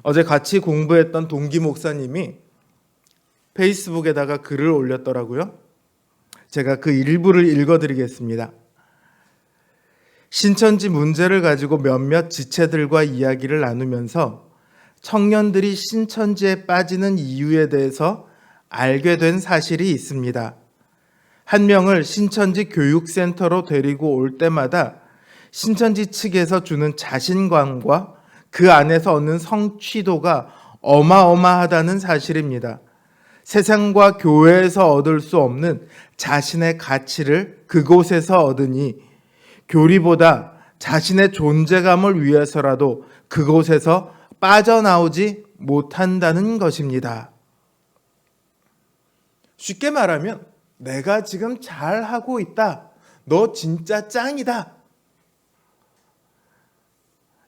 어제 같이 공부했던 동기 목사님이 페이스북에다가 글을 올렸더라고요. 제가 그 일부를 읽어드리겠습니다. 신천지 문제를 가지고 몇몇 지체들과 이야기를 나누면서 청년들이 신천지에 빠지는 이유에 대해서 알게 된 사실이 있습니다. 한 명을 신천지 교육센터로 데리고 올 때마다 신천지 측에서 주는 자신감과 그 안에서 얻는 성취도가 어마어마하다는 사실입니다. 세상과 교회에서 얻을 수 없는 자신의 가치를 그곳에서 얻으니 교리보다 자신의 존재감을 위해서라도 그곳에서 빠져나오지 못한다는 것입니다. 쉽게 말하면 내가 지금 잘하고 있다. 너 진짜 짱이다.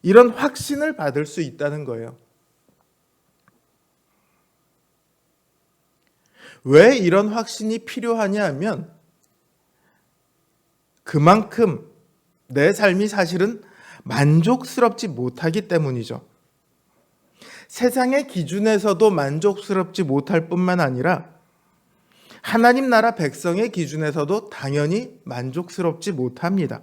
이런 확신을 받을 수 있다는 거예요. 왜 이런 확신이 필요하냐 하면 그만큼 내 삶이 사실은 만족스럽지 못하기 때문이죠. 세상의 기준에서도 만족스럽지 못할 뿐만 아니라 하나님 나라 백성의 기준에서도 당연히 만족스럽지 못합니다.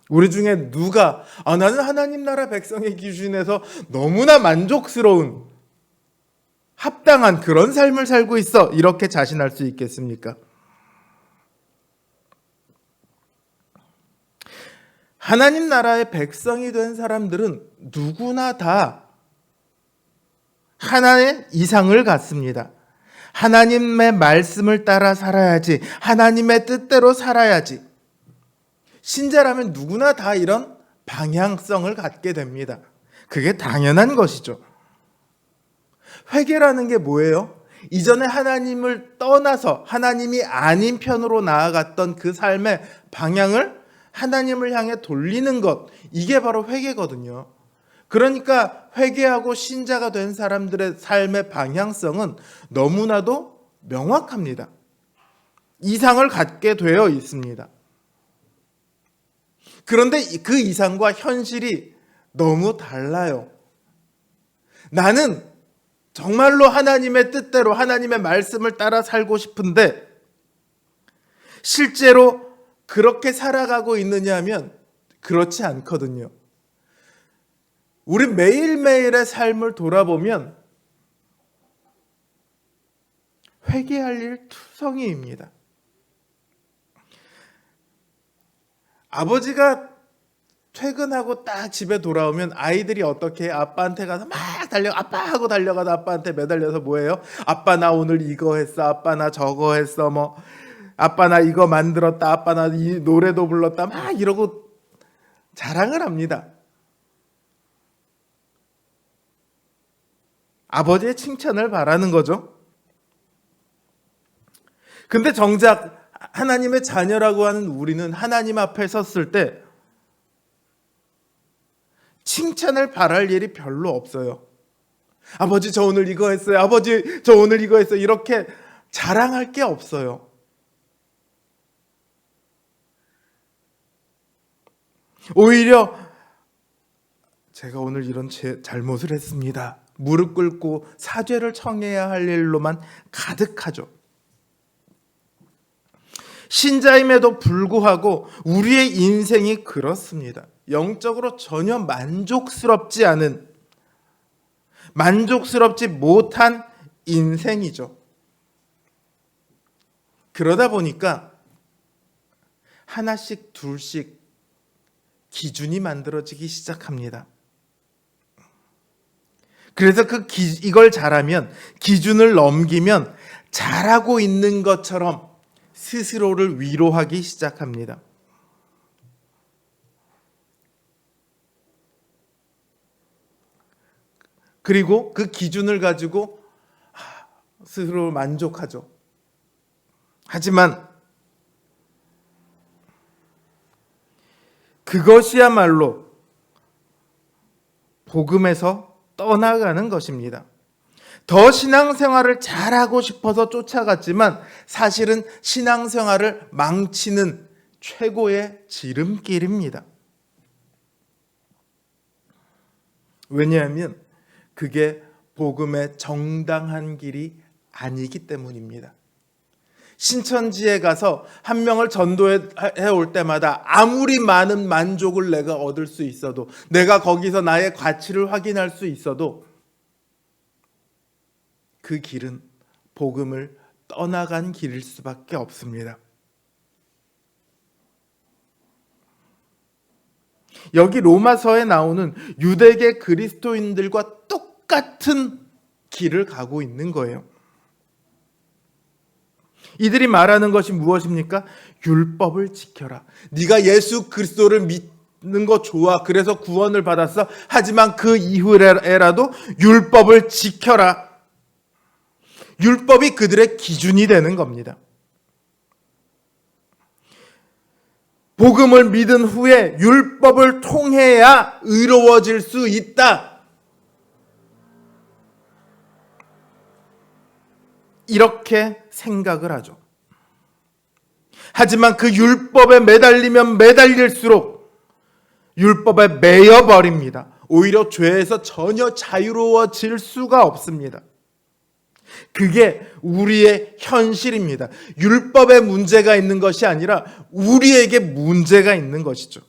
우리 중에 누가 나는 하나님 나라 백성의 기준에서 너무나 만족스러운 합당한 그런 삶을 살고 있어 이렇게 자신할 수 있겠습니까? 하나님 나라의 백성이 된 사람들은 누구나 다 하나의 이상을 갖습니다. 하나님의 말씀을 따라 살아야지. 하나님의 뜻대로 살아야지. 신자라면 누구나 다 이런 방향성을 갖게 됩니다. 그게 당연한 것이죠. 회개라는 게 뭐예요? 이전에 하나님을 떠나서 하나님이 아닌 편으로 나아갔던 그 삶의 방향을 하나님을 향해 돌리는 것, 이게 바로 회개거든요. 그러니까 회개하고 신자가 된 사람들의 삶의 방향성은 너무나도 명확합니다. 이상을 갖게 되어 있습니다. 그런데 그 이상과 현실이 너무 달라요. 나는 정말로 하나님의 뜻대로 하나님의 말씀을 따라 살고 싶은데 실제로 그렇게 살아가고 있느냐 하면 그렇지 않거든요. 우리 매일매일의 삶을 돌아보면 회개할 일 투성이입니다. 아버지가 퇴근하고 딱 집에 돌아오면 아이들이 어떻게 아빠한테 가서 막 아빠 하고 달려가서 아빠한테 매달려서 뭐예요? 아빠 나 오늘 이거 했어. 아빠 나 저거 했어. 뭐 아빠 나 이거 만들었다. 아빠 나 이 노래도 불렀다. 막 이러고 자랑을 합니다. 아버지의 칭찬을 바라는 거죠. 근데 정작 하나님의 자녀라고 하는 우리는 하나님 앞에 섰을 때 칭찬을 바랄 일이 별로 없어요. 아버지 저 오늘 이거 했어요. 아버지 저 오늘 이거 했어요. 이렇게 자랑할 게 없어요. 오히려 제가 오늘 이런 잘못을 했습니다. 무릎 꿇고 사죄를 청해야 할 일로만 가득하죠. 신자임에도 불구하고 우리의 인생이 그렇습니다. 영적으로 전혀 만족스럽지 않은, 만족스럽지 못한 인생이죠. 그러다 보니까 하나씩 둘씩 기준이 만들어지기 시작합니다. 그래서 이걸 잘하면, 기준을 넘기면 잘하고 있는 것처럼 스스로를 위로하기 시작합니다. 그리고 그 기준을 가지고 스스로 만족하죠. 하지만 그것이야말로 복음에서 떠나가는 것입니다. 더 신앙생활을 잘하고 싶어서 쫓아갔지만 사실은 신앙생활을 망치는 최고의 지름길입니다. 왜냐하면 그게 복음의 정당한 길이 아니기 때문입니다. 신천지에 가서 한 명을 전도해 올 때마다 아무리 많은 만족을 내가 얻을 수 있어도, 내가 거기서 나의 가치를 확인할 수 있어도 그 길은 복음을 떠나간 길일 수밖에 없습니다. 여기 로마서에 나오는 유대계 그리스도인들과 똑같은 길을 가고 있는 거예요. 이들이 말하는 것이 무엇입니까? 율법을 지켜라. 네가 예수 그리스도를 믿는 거 좋아. 그래서 구원을 받았어. 하지만 그 이후에라도 율법을 지켜라. 율법이 그들의 기준이 되는 겁니다. 복음을 믿은 후에 율법을 통해야 의로워질 수 있다. 이렇게 생각을 하죠. 하지만 그 율법에 매달리면 매달릴수록 율법에 매여버립니다. 오히려 죄에서 전혀 자유로워질 수가 없습니다. 그게 우리의 현실입니다. 율법에 문제가 있는 것이 아니라 우리에게 문제가 있는 것이죠.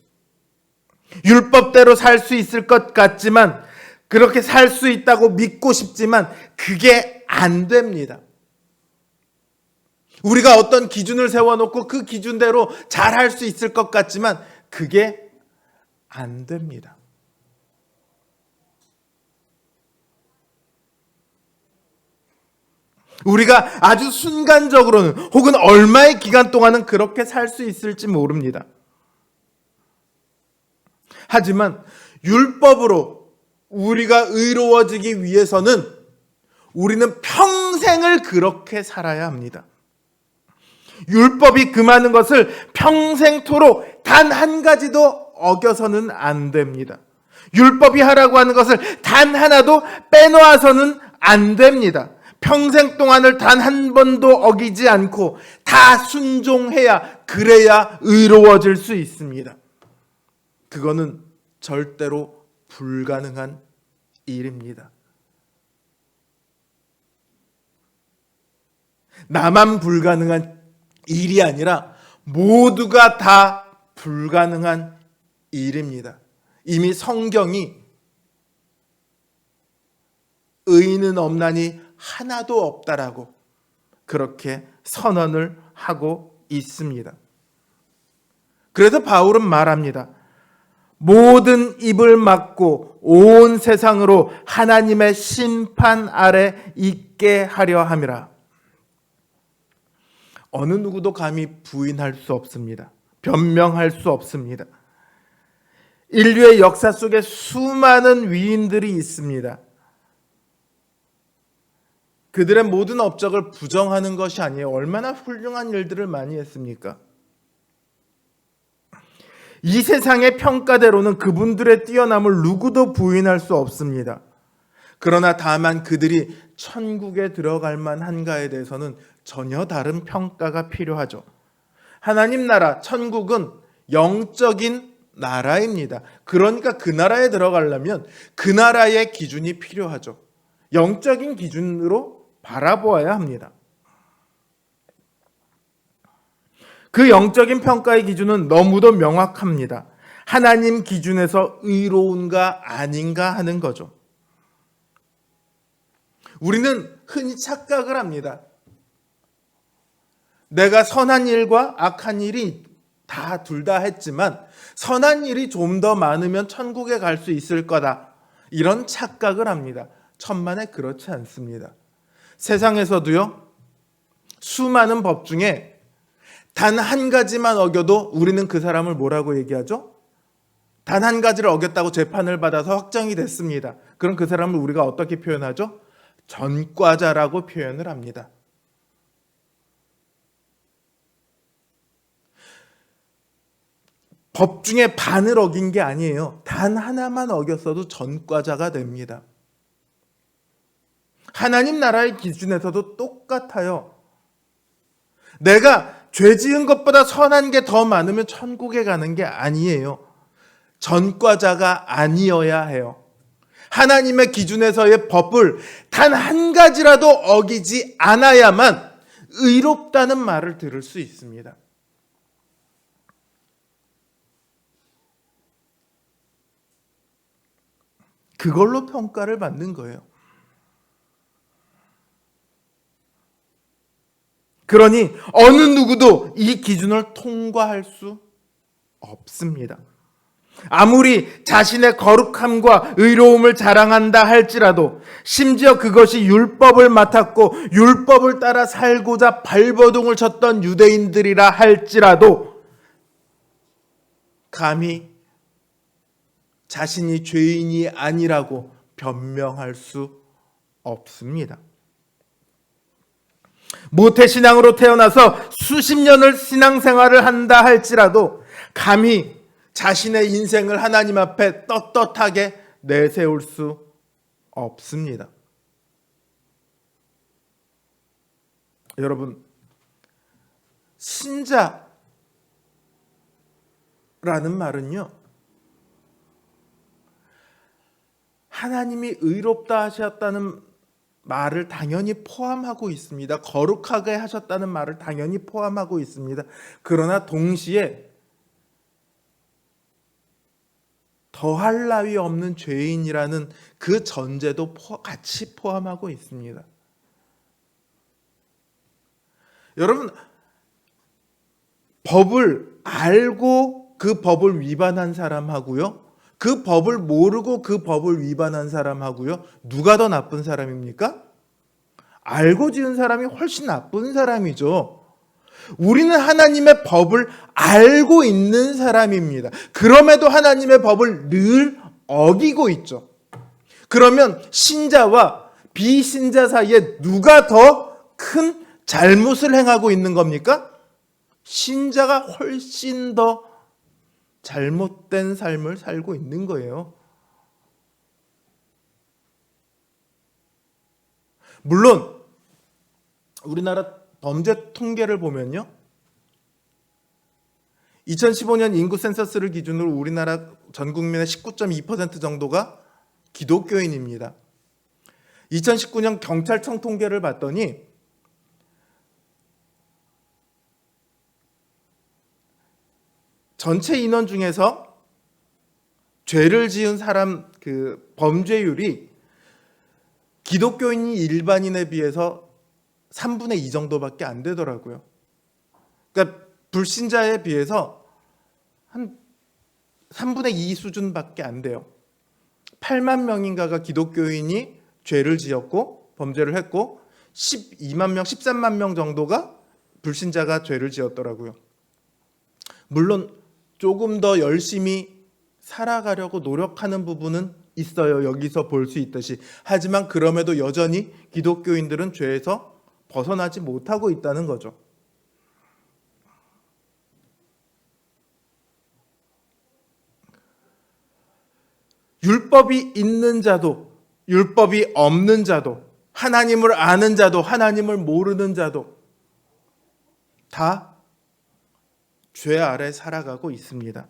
율법대로 살 수 있을 것 같지만, 그렇게 살 수 있다고 믿고 싶지만 그게 안 됩니다. 우리가 어떤 기준을 세워놓고 그 기준대로 잘 할 수 있을 것 같지만 그게 안 됩니다. 우리가 아주 순간적으로는 혹은 얼마의 기간 동안은 그렇게 살 수 있을지 모릅니다. 하지만 율법으로 우리가 의로워지기 위해서는 우리는 평생을 그렇게 살아야 합니다. 율법이 금하는 것을 평생토록 단 한 가지도 어겨서는 안 됩니다. 율법이 하라고 하는 것을 단 하나도 빼놓아서는 안 됩니다. 평생 동안을 단 한 번도 어기지 않고 다 순종해야, 그래야 의로워질 수 있습니다. 그거는 절대로 불가능한 일입니다. 나만 불가능한 일이 아니라 모두가 다 불가능한 일입니다. 이미 성경이 의인은 없나니 하나도 없다라고 그렇게 선언을 하고 있습니다. 그래서 바울은 말합니다. 모든 입을 막고 온 세상으로 하나님의 심판 아래 있게 하려 함이라. 어느 누구도 감히 부인할 수 없습니다. 변명할 수 없습니다. 인류의 역사 속에 수많은 위인들이 있습니다. 그들의 모든 업적을 부정하는 것이 아니에요. 얼마나 훌륭한 일들을 많이 했습니까? 이 세상의 평가대로는 그분들의 뛰어남을 누구도 부인할 수 없습니다. 그러나 다만 그들이 천국에 들어갈 만한가에 대해서는 전혀 다른 평가가 필요하죠. 하나님 나라, 천국은 영적인 나라입니다. 그러니까 그 나라에 들어가려면 그 나라의 기준이 필요하죠. 영적인 기준으로 바라보아야 합니다. 그 영적인 평가의 기준은 너무도 명확합니다. 하나님 기준에서 의로운가 아닌가 하는 거죠. 우리는 흔히 착각을 합니다. 내가 선한 일과 악한 일이 둘 다 했지만 선한 일이 좀 더 많으면 천국에 갈 수 있을 거다. 이런 착각을 합니다. 천만에 그렇지 않습니다. 세상에서도요, 수많은 법 중에 단 한 가지만 어겨도 우리는 그 사람을 뭐라고 얘기하죠? 단 한 가지를 어겼다고 재판을 받아서 확정이 됐습니다. 그럼 그 사람을 우리가 어떻게 표현하죠? 전과자라고 표현을 합니다. 법 중에 반을 어긴 게 아니에요. 단 하나만 어겼어도 전과자가 됩니다. 하나님 나라의 기준에서도 똑같아요. 내가 죄 지은 것보다 선한 게 더 많으면 천국에 가는 게 아니에요. 전과자가 아니어야 해요. 하나님의 기준에서의 법을 단 한 가지라도 어기지 않아야만 의롭다는 말을 들을 수 있습니다. 그걸로 평가를 받는 거예요. 그러니 어느 누구도 이 기준을 통과할 수 없습니다. 아무리 자신의 거룩함과 의로움을 자랑한다 할지라도, 심지어 그것이 율법을 맡았고 율법을 따라 살고자 발버둥을 쳤던 유대인들이라 할지라도 감히 자신이 죄인이 아니라고 변명할 수 없습니다. 모태신앙으로 태어나서 수십 년을 신앙생활을 한다 할지라도 감히 자신의 인생을 하나님 앞에 떳떳하게 내세울 수 없습니다. 여러분, 신자라는 말은요, 하나님이 의롭다 하셨다는 말을 당연히 포함하고 있습니다. 거룩하게 하셨다는 말을 당연히 포함하고 있습니다. 그러나 동시에 더할 나위 없는 죄인이라는 그 전제도 같이 포함하고 있습니다. 여러분, 법을 알고 그 법을 위반한 사람하고요, 그 법을 모르고 그 법을 위반한 사람하고요, 누가 더 나쁜 사람입니까? 알고 지은 사람이 훨씬 나쁜 사람이죠. 우리는 하나님의 법을 알고 있는 사람입니다. 그럼에도 하나님의 법을 늘 어기고 있죠. 그러면 신자와 비신자 사이에 누가 더 큰 잘못을 행하고 있는 겁니까? 신자가 훨씬 더 잘못된 삶을 살고 있는 거예요. 물론 우리나라 범죄 통계를 보면요, 2015년 인구 센서스를 기준으로 우리나라 전 국민의 19.2% 정도가 기독교인입니다. 2019년 경찰청 통계를 봤더니 전체 인원 중에서 죄를 지은 사람 그 범죄율이 기독교인이 일반인에 비해서 3분의 2 정도밖에 안 되더라고요. 그러니까 불신자에 비해서 한 3분의 2 수준밖에 안 돼요. 8만 명인가가 기독교인이 죄를 지었고 범죄를 했고 12만 명, 13만 명 정도가 불신자가 죄를 지었더라고요. 물론 조금 더 열심히 살아가려고 노력하는 부분은 있어요. 여기서 볼 수 있듯이. 하지만 그럼에도 여전히 기독교인들은 죄에서 벗어나지 못하고 있다는 거죠. 율법이 있는 자도 율법이 없는 자도 하나님을 아는 자도 하나님을 모르는 자도 다 죄 아래 살아가고 있습니다.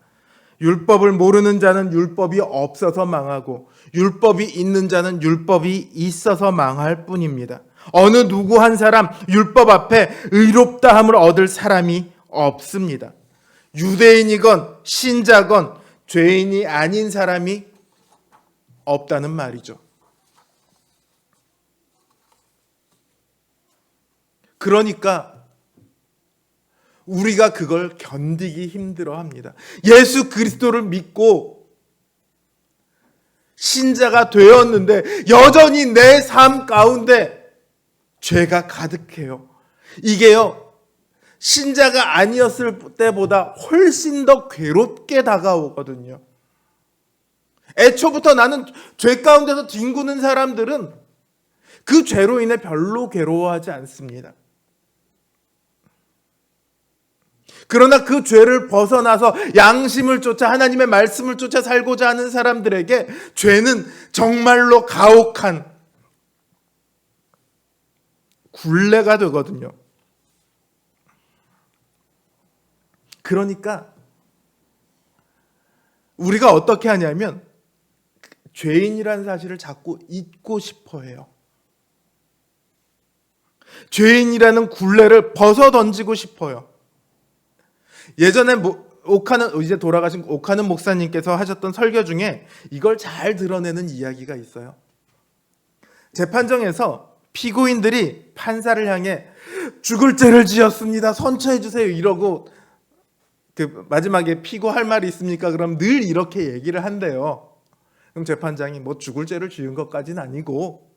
율법을 모르는 자는 율법이 없어서 망하고 율법이 있는 자는 율법이 있어서 망할 뿐입니다. 어느 누구 한 사람 율법 앞에 의롭다함을 얻을 사람이 없습니다. 유대인이건 신자건 죄인이 아닌 사람이 없다는 말이죠. 그러니까 우리가 그걸 견디기 힘들어합니다. 예수 그리스도를 믿고 신자가 되었는데 여전히 내 삶 가운데 죄가 가득해요. 이게요, 신자가 아니었을 때보다 훨씬 더 괴롭게 다가오거든요. 애초부터 나는 죄 가운데서 뒹구는 사람들은 그 죄로 인해 별로 괴로워하지 않습니다. 그러나 그 죄를 벗어나서 양심을 쫓아 하나님의 말씀을 쫓아 살고자 하는 사람들에게 죄는 정말로 가혹한 굴레가 되거든요. 그러니까 우리가 어떻게 하냐면 죄인이라는 사실을 자꾸 잊고 싶어 해요. 죄인이라는 굴레를 벗어 던지고 싶어요. 예전에 이제 돌아가신 오카는 목사님께서 하셨던 설교 중에 이걸 잘 드러내는 이야기가 있어요. 재판정에서 피고인들이 판사를 향해 죽을 죄를 지었습니다. 선처해 주세요. 이러고 마지막에 피고할 말이 있습니까? 그럼 늘 이렇게 얘기를 한대요. 그럼 재판장이 뭐 죽을 죄를 지은 것까지는 아니고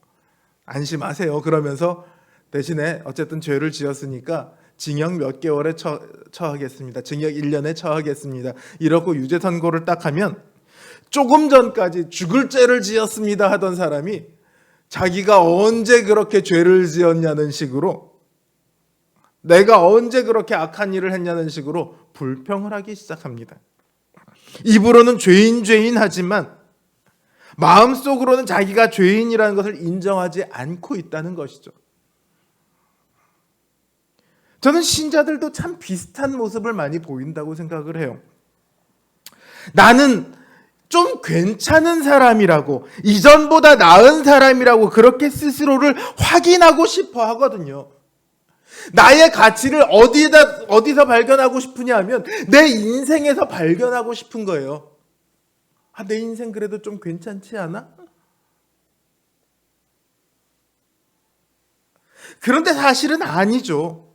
안심하세요. 그러면서 대신에 어쨌든 죄를 지었으니까 징역 몇 개월에 처하겠습니다. 징역 1년에 처하겠습니다. 이러고 유죄 선고를 딱 하면 조금 전까지 죽을 죄를 지었습니다 하던 사람이 자기가 언제 그렇게 죄를 지었냐는 식으로, 내가 언제 그렇게 악한 일을 했냐는 식으로 불평을 하기 시작합니다. 입으로는 죄인 하지만 마음속으로는 자기가 죄인이라는 것을 인정하지 않고 있다는 것이죠. 저는 신자들도 참 비슷한 모습을 많이 보인다고 생각을 해요. 나는 좀 괜찮은 사람이라고, 이전보다 나은 사람이라고 그렇게 스스로를 확인하고 싶어 하거든요. 나의 가치를 어디서 발견하고 싶으냐 하면 내 인생에서 발견하고 싶은 거예요. 내 인생 그래도 좀 괜찮지 않아? 그런데 사실은 아니죠.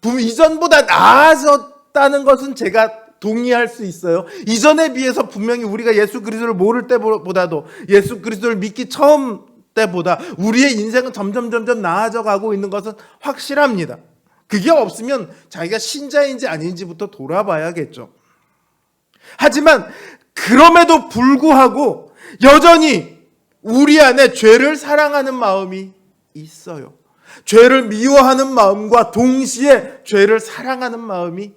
분명 이전보다 나아졌다는 것은 제가 동의할 수 있어요. 이전에 비해서 분명히 우리가 예수 그리스도를 모를 때보다도, 예수 그리스도를 믿기 처음 때보다 우리의 인생은 점점 나아져 가고 있는 것은 확실합니다. 그게 없으면 자기가 신자인지 아닌지부터 돌아봐야겠죠. 하지만 그럼에도 불구하고 여전히 우리 안에 죄를 사랑하는 마음이 있어요. 죄를 미워하는 마음과 동시에 죄를 사랑하는 마음이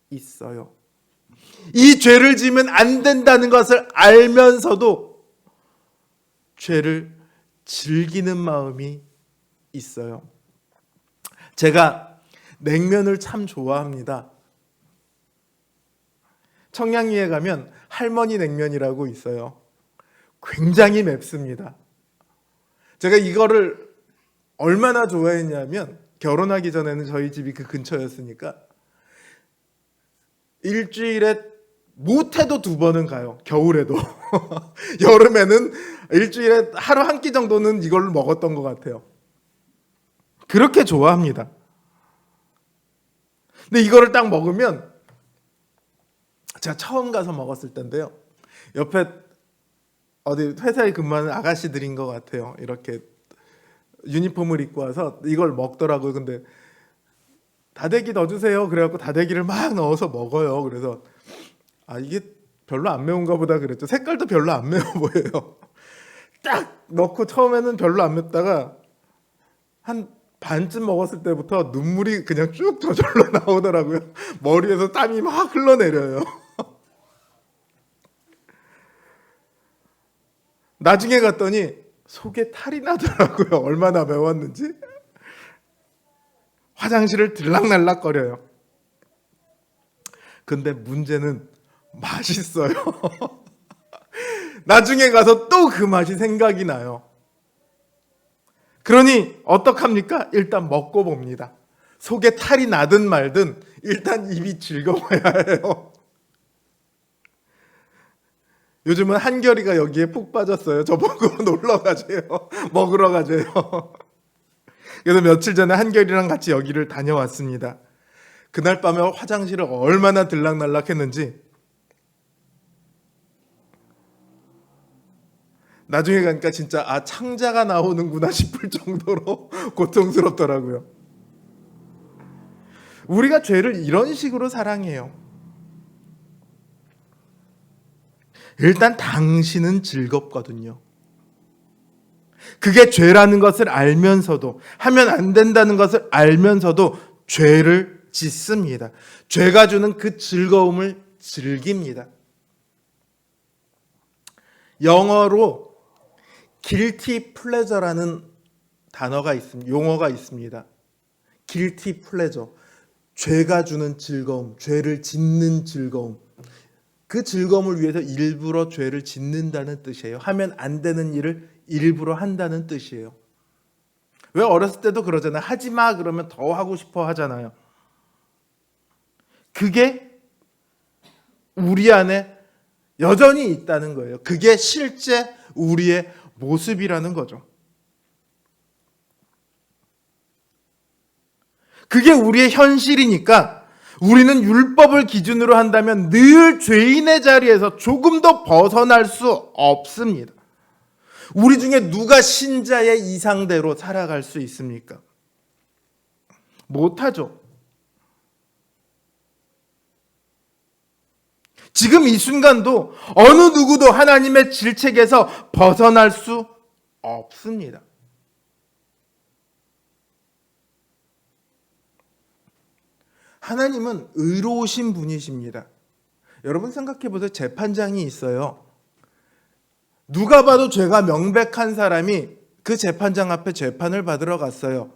있어요. 이 죄를 지으면 안 된다는 것을 알면서도 죄를 즐기는 마음이 있어요. 제가 냉면을 참 좋아합니다. 청량리에 가면 할머니 냉면이라고 있어요. 굉장히 맵습니다. 제가 이거를 얼마나 좋아했냐면 결혼하기 전에는 저희 집이 그 근처였으니까 일주일에 못해도 2번은 가요. 겨울에도. 여름에는 일주일에 하루 한 끼 정도는 이걸 먹었던 것 같아요. 그렇게 좋아합니다. 근데 이거를 딱 먹으면, 제가 처음 가서 먹었을 때인데요, 옆에 어디 회사에 근무하는 아가씨들인 것 같아요. 이렇게 유니폼을 입고 와서 이걸 먹더라고요. 근데 다대기 넣어주세요. 그래갖고 다대기를 막 넣어서 먹어요. 그래서 이게 별로 안 매운가 보다 그랬죠. 색깔도 별로 안 매워 보여요. 딱 넣고 처음에는 별로 안 맵다가 한 반쯤 먹었을 때부터 눈물이 그냥 쭉 저절로 나오더라고요. 머리에서 땀이 막 흘러내려요. 나중에 갔더니 속에 탈이 나더라고요. 얼마나 매웠는지. 화장실을 들락날락거려요. 근데 문제는 맛있어요. 나중에 가서 또 그 맛이 생각이 나요. 그러니 어떡합니까? 일단 먹고 봅니다. 속에 탈이 나든 말든 일단 입이 즐거워야 해요. 요즘은 한결이가 여기에 푹 빠졌어요. 저보고 놀러 가세요. 먹으러 가세요. 그래서 며칠 전에 한결이랑 같이 여기를 다녀왔습니다. 그날 밤에 화장실을 얼마나 들락날락 했는지 나중에 가니까 진짜 창자가 나오는구나 싶을 정도로 고통스럽더라고요. 우리가 죄를 이런 식으로 사랑해요. 일단 당신은 즐겁거든요. 그게 죄라는 것을 알면서도, 하면 안 된다는 것을 알면서도 죄를 짓습니다. 죄가 주는 그 즐거움을 즐깁니다. 영어로 guilty pleasure라는 단어가 있습니다. 용어가 있습니다. guilty pleasure. 죄가 주는 즐거움, 죄를 짓는 즐거움. 그 즐거움을 위해서 일부러 죄를 짓는다는 뜻이에요. 하면 안 되는 일을 일부러 한다는 뜻이에요. 왜 어렸을 때도 그러잖아요. 하지 마 그러면 더 하고 싶어 하잖아요. 그게 우리 안에 여전히 있다는 거예요. 그게 실제 우리의 모습이라는 거죠. 그게 우리의 현실이니까 우리는 율법을 기준으로 한다면 늘 죄인의 자리에서 조금 더 벗어날 수 없습니다. 우리 중에 누가 신자의 이상대로 살아갈 수 있습니까? 못하죠. 지금 이 순간도 어느 누구도 하나님의 질책에서 벗어날 수 없습니다. 하나님은 의로우신 분이십니다. 여러분 생각해 보세요. 재판장이 있어요. 누가 봐도 죄가 명백한 사람이 그 재판장 앞에 재판을 받으러 갔어요.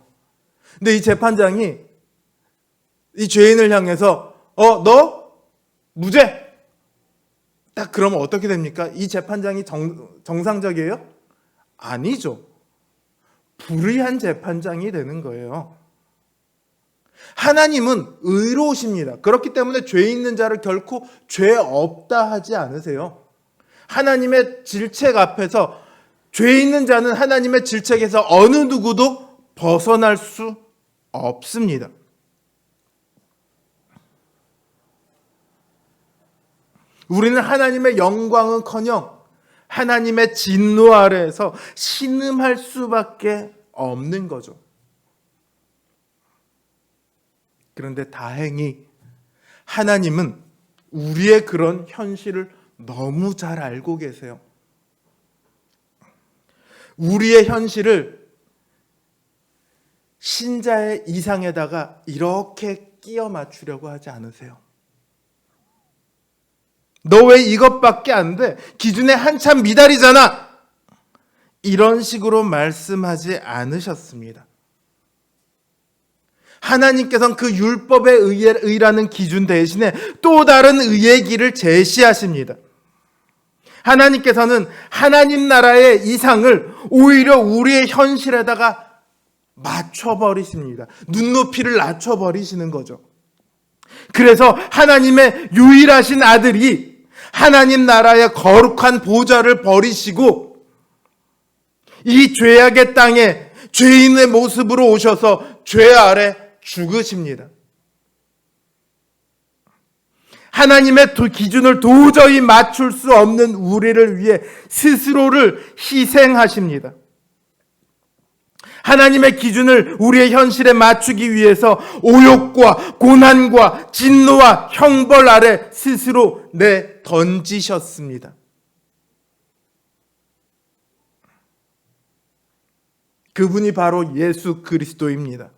근데 이 재판장이 이 죄인을 향해서 너 무죄! 딱 그러면 어떻게 됩니까? 이 재판장이 정상적이에요? 아니죠. 불의한 재판장이 되는 거예요. 하나님은 의로우십니다. 그렇기 때문에 죄 있는 자를 결코 죄 없다 하지 않으세요. 하나님의 질책 앞에서 죄 있는 자는 하나님의 질책에서 어느 누구도 벗어날 수 없습니다. 우리는 하나님의 영광은커녕 하나님의 진노 아래에서 신음할 수밖에 없는 거죠. 그런데 다행히 하나님은 우리의 그런 현실을 너무 잘 알고 계세요. 우리의 현실을 신자의 이상에다가 이렇게 끼워 맞추려고 하지 않으세요. 너 왜 이것밖에 안 돼? 기준에 한참 미달이잖아. 이런 식으로 말씀하지 않으셨습니다. 하나님께서는 그 율법의 의라는 기준 대신에 또 다른 의의 길을 제시하십니다. 하나님께서는 하나님 나라의 이상을 오히려 우리의 현실에다가 맞춰버리십니다. 눈높이를 낮춰버리시는 거죠. 그래서 하나님의 유일하신 아들이 하나님 나라의 거룩한 보좌를 버리시고 이 죄악의 땅에 죄인의 모습으로 오셔서 죄 아래 죽으십니다. 하나님의 기준을 도저히 맞출 수 없는 우리를 위해 스스로를 희생하십니다. 하나님의 기준을 우리의 현실에 맞추기 위해서 오욕과 고난과 진노와 형벌 아래 스스로 내던지셨습니다. 그분이 바로 예수 그리스도입니다.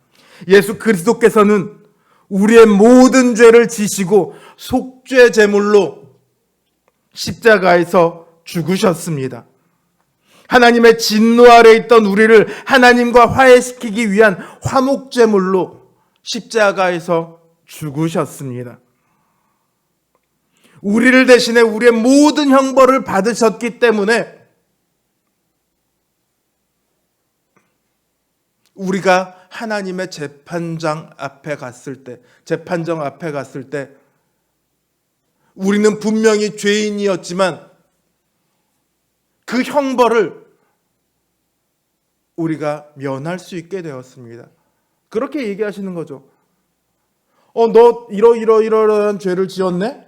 예수 그리스도께서는 우리의 모든 죄를 지시고 속죄 제물로 십자가에서 죽으셨습니다. 하나님의 진노 아래 있던 우리를 하나님과 화해시키기 위한 화목 제물로 십자가에서 죽으셨습니다. 우리를 대신해 우리의 모든 형벌을 받으셨기 때문에 우리가 하나님의 재판장 앞에 갔을 때 우리는 분명히 죄인이었지만 그 형벌을 우리가 면할 수 있게 되었습니다. 그렇게 얘기하시는 거죠. 너 이러이러한 죄를 지었네?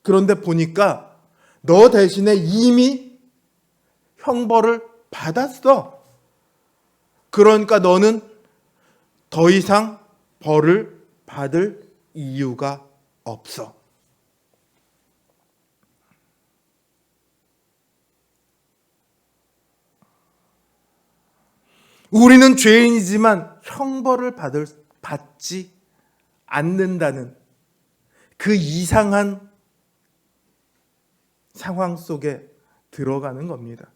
그런데 보니까 너 대신에 이미 형벌을 받았어. 그러니까 너는 더 이상 벌을 받을 이유가 없어. 우리는 죄인이지만 형벌을 받지 않는다는 그 이상한 상황 속에 들어가는 겁니다.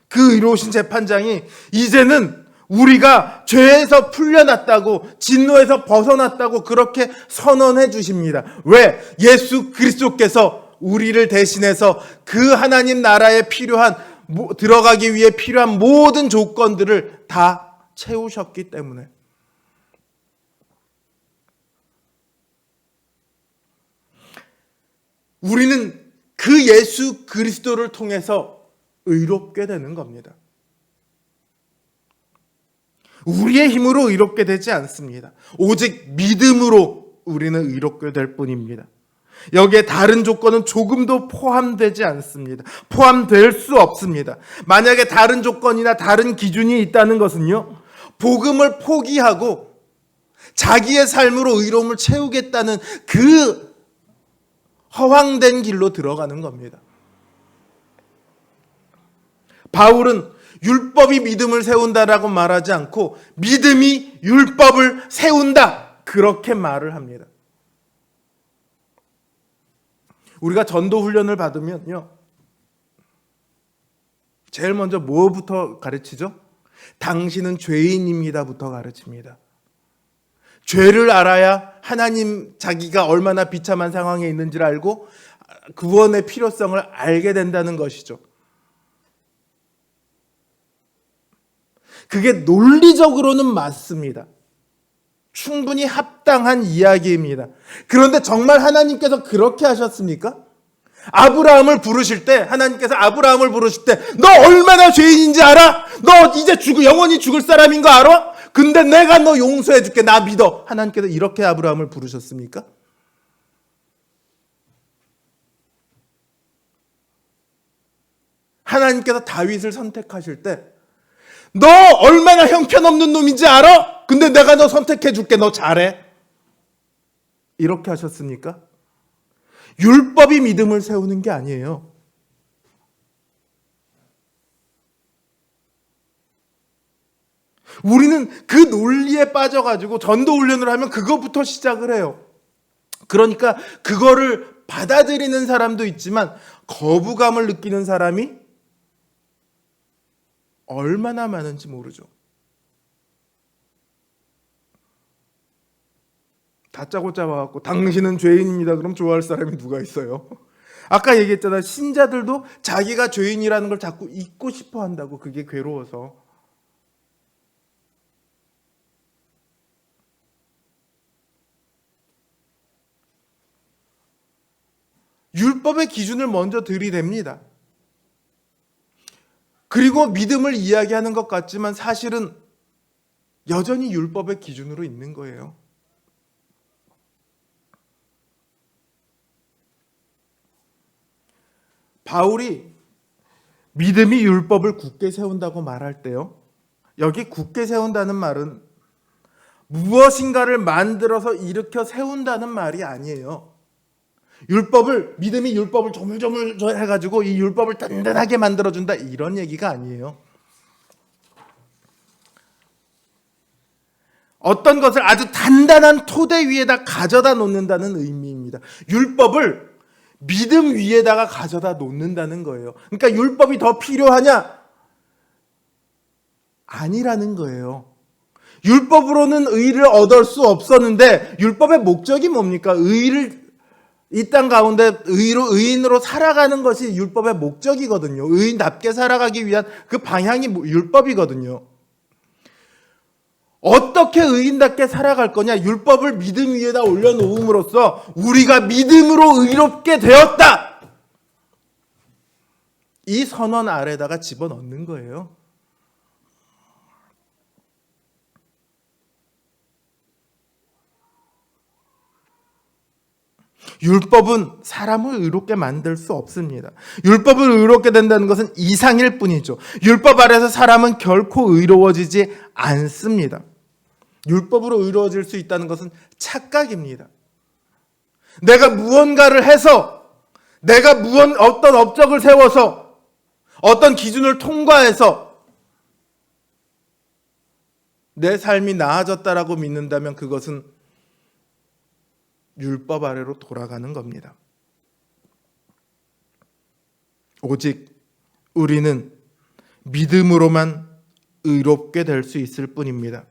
그 의로우신 재판장이 이제는 우리가 죄에서 풀려났다고, 진노에서 벗어났다고 그렇게 선언해 주십니다. 왜? 예수 그리스도께서 우리를 대신해서 그 하나님 나라에 필요한, 들어가기 위해 필요한 모든 조건들을 다 채우셨기 때문에. 우리는 그 예수 그리스도를 통해서 의롭게 되는 겁니다. 우리의 힘으로 의롭게 되지 않습니다. 오직 믿음으로 우리는 의롭게 될 뿐입니다. 여기에 다른 조건은 조금도 포함되지 않습니다. 포함될 수 없습니다. 만약에 다른 조건이나 다른 기준이 있다는 것은요, 복음을 포기하고 자기의 삶으로 의로움을 채우겠다는 그 허황된 길로 들어가는 겁니다. 바울은 율법이 믿음을 세운다라고 말하지 않고 믿음이 율법을 세운다, 그렇게 말을 합니다. 우리가 전도 훈련을 받으면요, 제일 먼저 뭐부터 가르치죠? 당신은 죄인입니다부터 가르칩니다. 죄를 알아야 하나님 자기가 얼마나 비참한 상황에 있는지를 알고 구원의 필요성을 알게 된다는 것이죠. 그게 논리적으로는 맞습니다. 충분히 합당한 이야기입니다. 그런데 정말 하나님께서 그렇게 하셨습니까? 아브라함을 부르실 때, 하나님께서 아브라함을 부르실 때, 너 얼마나 죄인인지 알아? 너 이제 영원히 죽을 사람인 거 알아? 근데 내가 너 용서해 줄게, 나 믿어. 하나님께서 이렇게 아브라함을 부르셨습니까? 하나님께서 다윗을 선택하실 때, 너 얼마나 형편없는 놈인지 알아? 근데 내가 너 선택해 줄게, 너 잘해. 이렇게 하셨습니까? 율법이 믿음을 세우는 게 아니에요. 우리는 그 논리에 빠져가지고 전도 훈련을 하면 그것부터 시작을 해요. 그러니까 그거를 받아들이는 사람도 있지만 거부감을 느끼는 사람이 얼마나 많은지 모르죠. 다짜고짜 와갖고 당신은 죄인입니다, 그럼 좋아할 사람이 누가 있어요? 아까 얘기했잖아, 신자들도 자기가 죄인이라는 걸 자꾸 잊고 싶어 한다고. 그게 괴로워서. 율법의 기준을 먼저 들이댑니다. 그리고 믿음을 이야기하는 것 같지만 사실은 여전히 율법의 기준으로 있는 거예요. 바울이 믿음이 율법을 굳게 세운다고 말할 때요, 여기 굳게 세운다는 말은 무엇인가를 만들어서 일으켜 세운다는 말이 아니에요. 믿음이 율법을 조물조물 해가지고 이 율법을 든든하게 만들어준다, 이런 얘기가 아니에요. 어떤 것을 아주 단단한 토대 위에다 가져다 놓는다는 의미입니다. 율법을 믿음 위에다가 가져다 놓는다는 거예요. 그러니까 율법이 더 필요하냐? 아니라는 거예요. 율법으로는 의를 얻을 수 없었는데, 율법의 목적이 뭡니까? 이 땅 가운데 의인으로 살아가는 것이 율법의 목적이거든요. 의인답게 살아가기 위한 그 방향이 율법이거든요. 어떻게 의인답게 살아갈 거냐? 율법을 믿음 위에다 올려놓음으로써 우리가 믿음으로 의롭게 되었다, 이 선언 아래다가 집어넣는 거예요. 율법은 사람을 의롭게 만들 수 없습니다. 율법을 의롭게 된다는 것은 이상일 뿐이죠. 율법 아래서 사람은 결코 의로워지지 않습니다. 율법으로 의로워질 수 있다는 것은 착각입니다. 내가 무언가를 해서, 내가 어떤 업적을 세워서, 어떤 기준을 통과해서 내 삶이 나아졌다라고 믿는다면 그것은 율법 아래로 돌아가는 겁니다. 오직 우리는 믿음으로만 의롭게 될 수 있을 뿐입니다.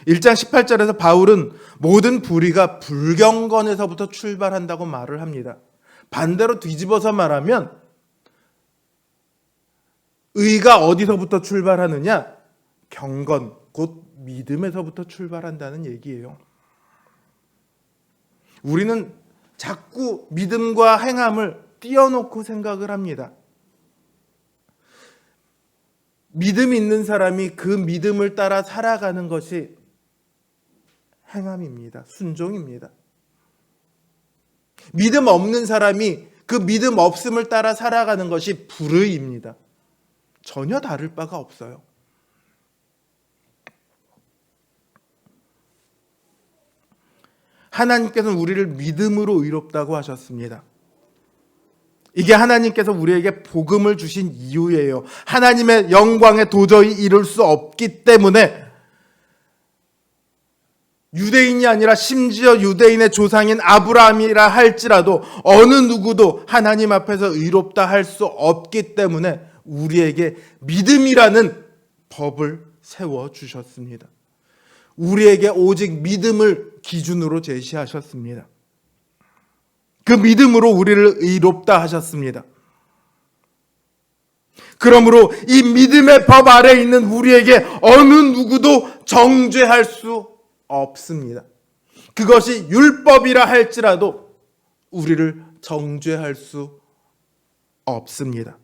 1장 18절에서 바울은 모든 불의가 불경건에서부터 출발한다고 말을 합니다. 반대로 뒤집어서 말하면 의가 어디서부터 출발하느냐? 경건, 곧 믿음에서부터 출발한다는 얘기예요. 우리는 자꾸 믿음과 행함을 띄워놓고 생각을 합니다. 믿음 있는 사람이 그 믿음을 따라 살아가는 것이 행함입니다. 순종입니다. 믿음 없는 사람이 그 믿음 없음을 따라 살아가는 것이 불의입니다. 전혀 다를 바가 없어요. 하나님께서는 우리를 믿음으로 의롭다고 하셨습니다. 이게 하나님께서 우리에게 복음을 주신 이유예요. 하나님의 영광에 도저히 이룰 수 없기 때문에 유대인이 아니라 심지어 유대인의 조상인 아브라함이라 할지라도 어느 누구도 하나님 앞에서 의롭다 할 수 없기 때문에 우리에게 믿음이라는 법을 세워주셨습니다. 우리에게 오직 믿음을 기준으로 제시하셨습니다. 그 믿음으로 우리를 의롭다 하셨습니다. 그러므로 이 믿음의 법 아래에 있는 우리에게 어느 누구도 정죄할 수 없습니다. 그것이 율법이라 할지라도 우리를 정죄할 수 없습니다.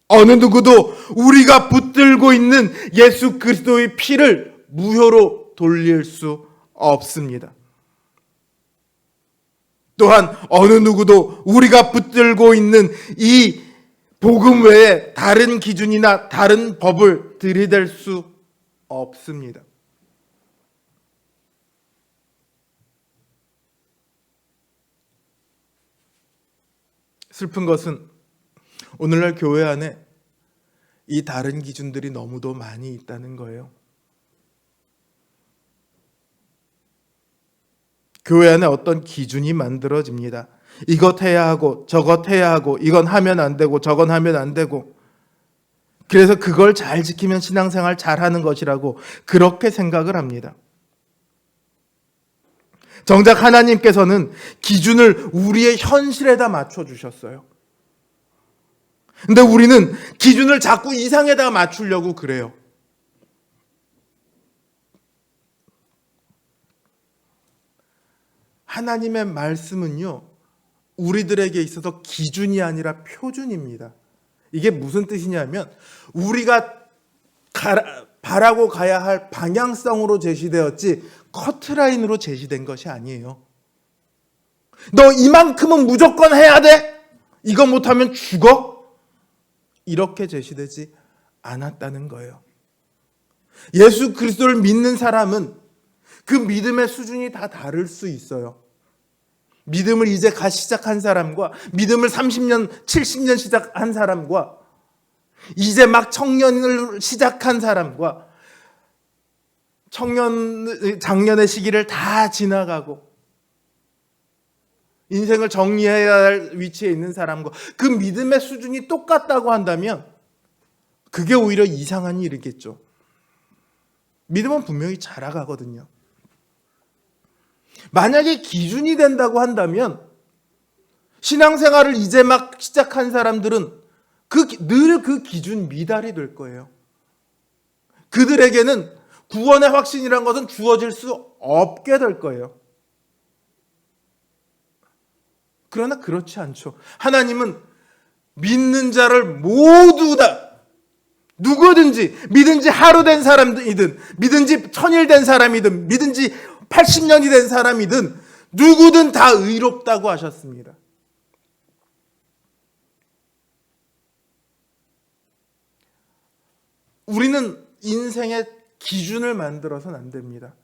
어느 누구도 우리가 붙들고 있는 예수 그리스도의 피를 무효로 돌릴 수 없습니다. 또한 어느 누구도 우리가 붙들고 있는 이 복음 외에 다른 기준이나 다른 법을 들이댈 수 없습니다. 슬픈 것은 오늘날 교회 안에 이 다른 기준들이 너무도 많이 있다는 거예요. 교회 안에 어떤 기준이 만들어집니다. 이것 해야 하고 저것 해야 하고 이건 하면 안 되고 저건 하면 안 되고, 그래서 그걸 잘 지키면 신앙생활 잘하는 것이라고 그렇게 생각을 합니다. 정작 하나님께서는 기준을 우리의 현실에다 맞춰주셨어요. 근데 우리는 기준을 자꾸 이상에다 맞추려고 그래요. 하나님의 말씀은요, 우리들에게 있어서 기준이 아니라 표준입니다. 이게 무슨 뜻이냐면 우리가 바라고 가야 할 방향성으로 제시되었지 커트라인으로 제시된 것이 아니에요. 너 이만큼은 무조건 해야 돼? 이거 못하면 죽어? 이렇게 제시되지 않았다는 거예요. 예수 그리스도를 믿는 사람은 그 믿음의 수준이 다 다를 수 있어요. 믿음을 이제 시작한 사람과 작년을 30년, 70년 시작한 사람과 이제 막 청년을 시작한 사람과 작년의 시기를 다 지나가고 인생을 정리해야 할 위치에 있는 사람과 그 믿음의 수준이 똑같다고 한다면 그게 오히려 이상한 일이겠죠. 믿음은 분명히 자라가거든요. 만약에 기준이 된다고 한다면 신앙생활을 이제 막 시작한 사람들은 늘 그 기준 미달이 될 거예요. 그들에게는 구원의 확신이란 것은 주어질 수 없게 될 거예요. 그러나 그렇지 않죠. 하나님은 믿는 자를 모두 다, 누구든지, 믿은 지 하루 된 사람이든 믿은 지 1000일 된 사람이든 믿은 지 80년이 된 사람이든 누구든 다 의롭다고 하셨습니다. 우리는 인생의 기준을 만들어서는 안 됩니다.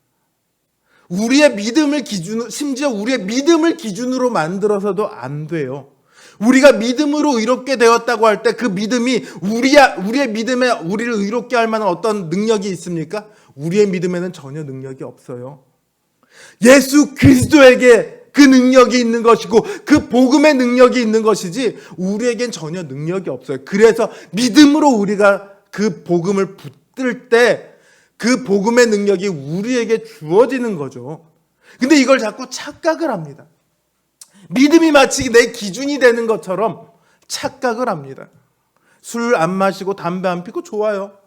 우리의 믿음을 심지어 우리의 믿음을 기준으로 만들어서도 안 돼요. 우리가 믿음으로 의롭게 되었다고 할 때 그 믿음이 우리의 믿음에 우리를 의롭게 할 만한 어떤 능력이 있습니까? 우리의 믿음에는 전혀 능력이 없어요. 예수 그리스도에게 그 능력이 있는 것이고 그 복음의 능력이 있는 것이지 우리에겐 전혀 능력이 없어요. 그래서 믿음으로 우리가 그 복음을 붙들 때 그 복음의 능력이 우리에게 주어지는 거죠. 근데 이걸 자꾸 착각을 합니다. 믿음이 마치 내 기준이 되는 것처럼 착각을 합니다. 술 안 마시고 담배 안 피고 좋아요.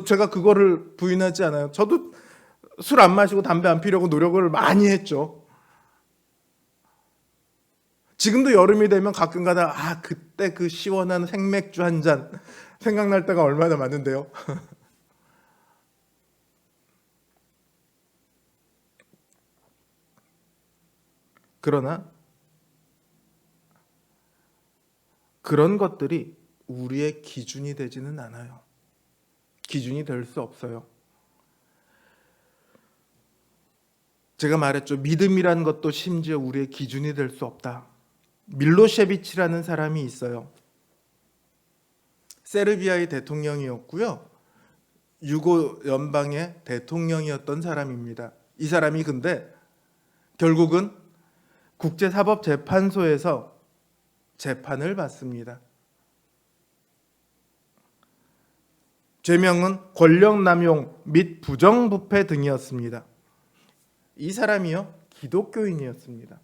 제가 그거를 부인하지 않아요. 저도 술 안 마시고 담배 안 피려고 노력을 많이 했죠. 지금도 여름이 되면 가끔가다 그때 그 시원한 생맥주 한 잔 생각날 때가 얼마나 많은데요. 그러나 그런 것들이 우리의 기준이 되지는 않아요. 기준이 될 수 없어요. 제가 말했죠. 믿음이란 것도 심지어 우리의 기준이 될 수 없다. 밀로셰비치라는 사람이 있어요. 세르비아의 대통령이었고요. 유고 연방의 대통령이었던 사람입니다. 이 사람이 근데 결국은 국제사법재판소에서 재판을 받습니다. 죄명은 권력남용 및 부정부패 등이었습니다. 이 사람이요, 기독교인이었습니다.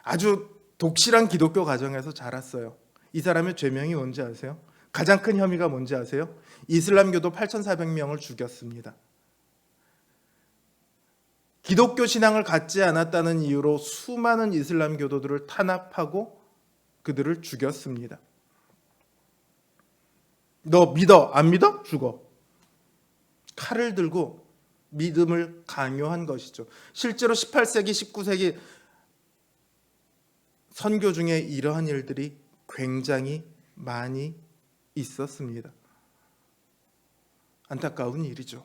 아주 독실한 기독교 가정에서 자랐어요. 이 사람의 죄명이 뭔지 아세요? 가장 큰 혐의가 뭔지 아세요? 이슬람교도 8,400명을 죽였습니다. 기독교 신앙을 갖지 않았다는 이유로 수많은 이슬람 교도들을 탄압하고 그들을 죽였습니다. 너 믿어? 안 믿어? 죽어. 칼을 들고 믿음을 강요한 것이죠. 실제로 18세기, 19세기 선교 중에 이러한 일들이 굉장히 많이 있었습니다. 안타까운 일이죠.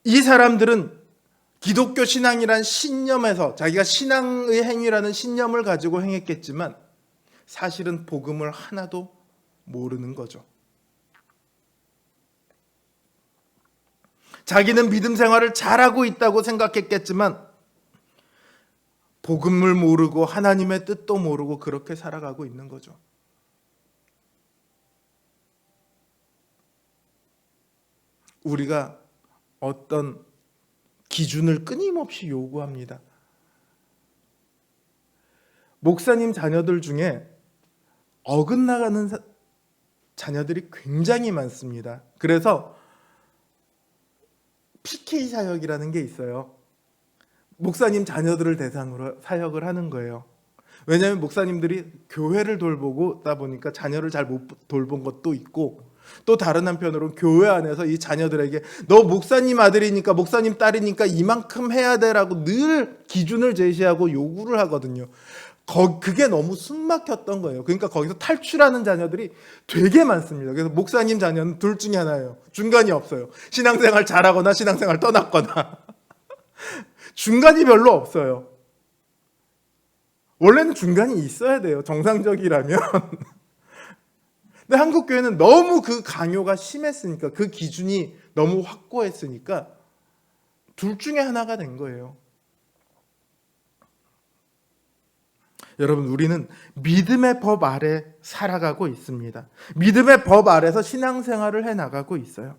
이 사람들은 기독교 신앙이란 신념에서 자기가 신앙의 행위라는 신념을 가지고 행했겠지만 사실은 복음을 하나도 모르는 거죠. 자기는 믿음 생활을 잘하고 있다고 생각했겠지만 복음을 모르고 하나님의 뜻도 모르고 그렇게 살아가고 있는 거죠. 우리가 어떤 기준을 끊임없이 요구합니다. 목사님 자녀들 중에 어긋나가는 자녀들이 굉장히 많습니다. 그래서 PK 사역이라는 게 있어요. 목사님 자녀들을 대상으로 사역을 하는 거예요. 왜냐하면 목사님들이 교회를 돌보다 보니까 자녀를 잘 못 돌본 것도 있고, 또 다른 한편으로 교회 안에서 이 자녀들에게 너 목사님 아들이니까 목사님 딸이니까 이만큼 해야 돼라고 늘 기준을 제시하고 요구를 하거든요. 그게 너무 숨막혔던 거예요. 그러니까 거기서 탈출하는 자녀들이 되게 많습니다. 그래서 목사님 자녀는 둘 중에 하나예요. 중간이 없어요. 신앙생활 잘하거나 신앙생활 떠났거나 중간이 별로 없어요. 원래는 중간이 있어야 돼요. 정상적이라면. 근데 한국 교회는 너무 그 강요가 심했으니까, 그 기준이 너무 확고했으니까 둘 중에 하나가 된 거예요. 여러분, 우리는 믿음의 법 아래 살아가고 있습니다. 믿음의 법 아래서 신앙생활을 해나가고 있어요.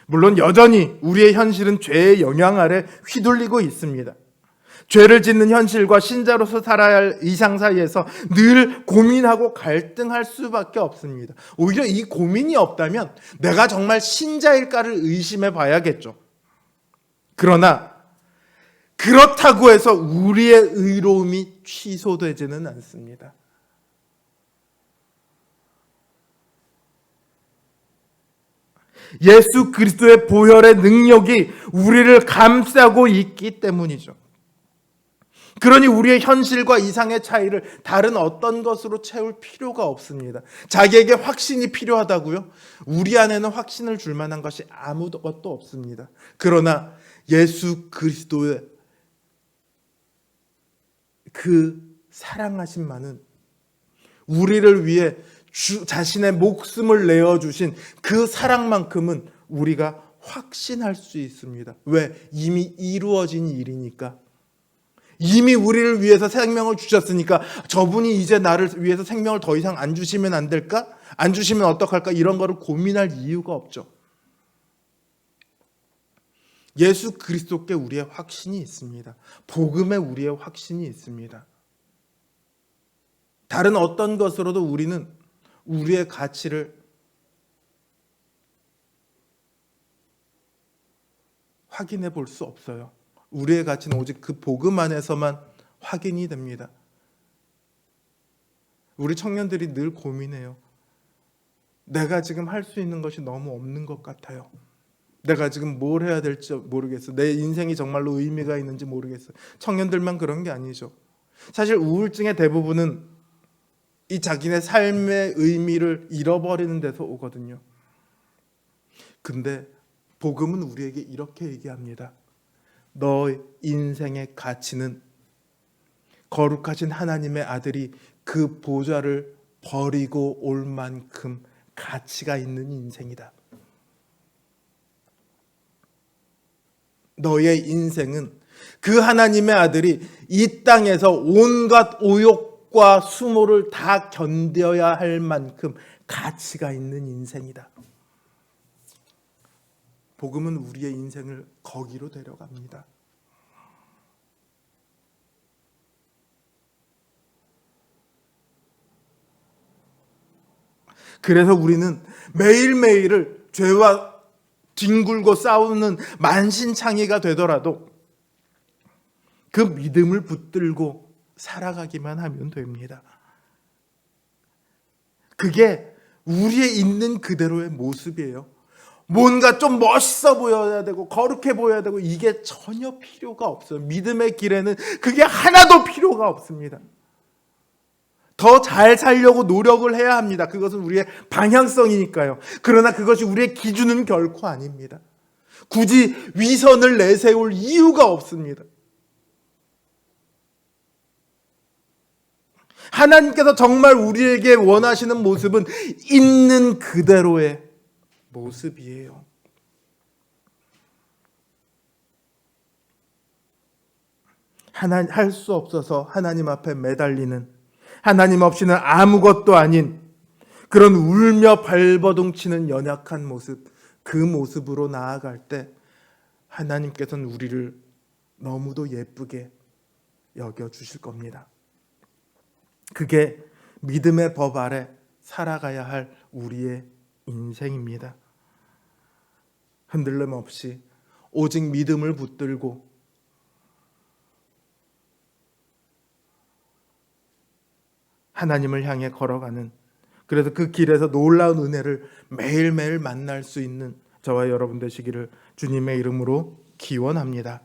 물론 여전히 우리의 현실은 죄의 영향 아래 휘둘리고 있습니다. 죄를 짓는 현실과 신자로서 살아야 할 이상 사이에서 늘 고민하고 갈등할 수밖에 없습니다. 오히려 이 고민이 없다면 내가 정말 신자일까를 의심해 봐야겠죠. 그러나 그렇다고 해서 우리의 의로움이 취소되지는 않습니다. 예수 그리스도의 보혈의 능력이 우리를 감싸고 있기 때문이죠. 그러니 우리의 현실과 이상의 차이를 다른 어떤 것으로 채울 필요가 없습니다. 자기에게 확신이 필요하다고요? 우리 안에는 확신을 줄 만한 것이 아무것도 없습니다. 그러나 예수 그리스도의 그 사랑하심만은 우리를 위해 자신의 목숨을 내어주신 그 사랑만큼은 우리가 확신할 수 있습니다. 왜? 이미 이루어진 일이니까. 이미 우리를 위해서 생명을 주셨으니까 저분이 이제 나를 위해서 생명을 더 이상 안 주시면 안 될까? 안 주시면 어떡할까? 이런 거를 고민할 이유가 없죠. 예수 그리스도께 우리의 확신이 있습니다. 복음에 우리의 확신이 있습니다. 다른 어떤 것으로도 우리는 우리의 가치를 확인해 볼 수 없어요. 우리의 가치는 오직 그 복음 안에서만 확인이 됩니다. 우리 청년들이 늘 고민해요. 내가 지금 할 수 있는 것이 너무 없는 것 같아요. 내가 지금 뭘 해야 될지 모르겠어. 내 인생이 정말로 의미가 있는지 모르겠어. 청년들만 그런 게 아니죠. 사실 우울증의 대부분은 이 자기네 삶의 의미를 잃어버리는 데서 오거든요. 근데 복음은 우리에게 이렇게 얘기합니다. 너의 인생의 가치는 거룩하신 하나님의 아들이 그 보좌를 버리고 올 만큼 가치가 있는 인생이다. 너의 인생은 그 하나님의 아들이 이 땅에서 온갖 오욕과 수모를 다 견뎌야 할 만큼 가치가 있는 인생이다. 복음은 우리의 인생을 거기로 데려갑니다. 그래서 우리는 매일매일을 죄와 뒹굴고 싸우는 만신창이가 되더라도 그 믿음을 붙들고 살아가기만 하면 됩니다. 그게 우리의 있는 그대로의 모습이에요. 뭔가 좀 멋있어 보여야 되고 거룩해 보여야 되고 이게 전혀 필요가 없어요. 믿음의 길에는 그게 하나도 필요가 없습니다. 더 잘 살려고 노력을 해야 합니다. 그것은 우리의 방향성이니까요. 그러나 그것이 우리의 기준은 결코 아닙니다. 굳이 위선을 내세울 이유가 없습니다. 하나님께서 정말 우리에게 원하시는 모습은 있는 그대로의 모습이에요. 할 수 없어서 하나님 앞에 매달리는, 하나님 없이는 아무것도 아닌 그런 울며 발버둥치는 연약한 모습, 그 모습으로 나아갈 때 하나님께서는 우리를 너무도 예쁘게 여겨주실 겁니다. 그게 믿음의 법 아래 살아가야 할 우리의 인생입니다. 흔들림 없이 오직 믿음을 붙들고 하나님을 향해 걸어가는, 그래서 그 길에서 놀라운 은혜를 매일매일 만날 수 있는 저와 여러분 되시기를 주님의 이름으로 기원합니다.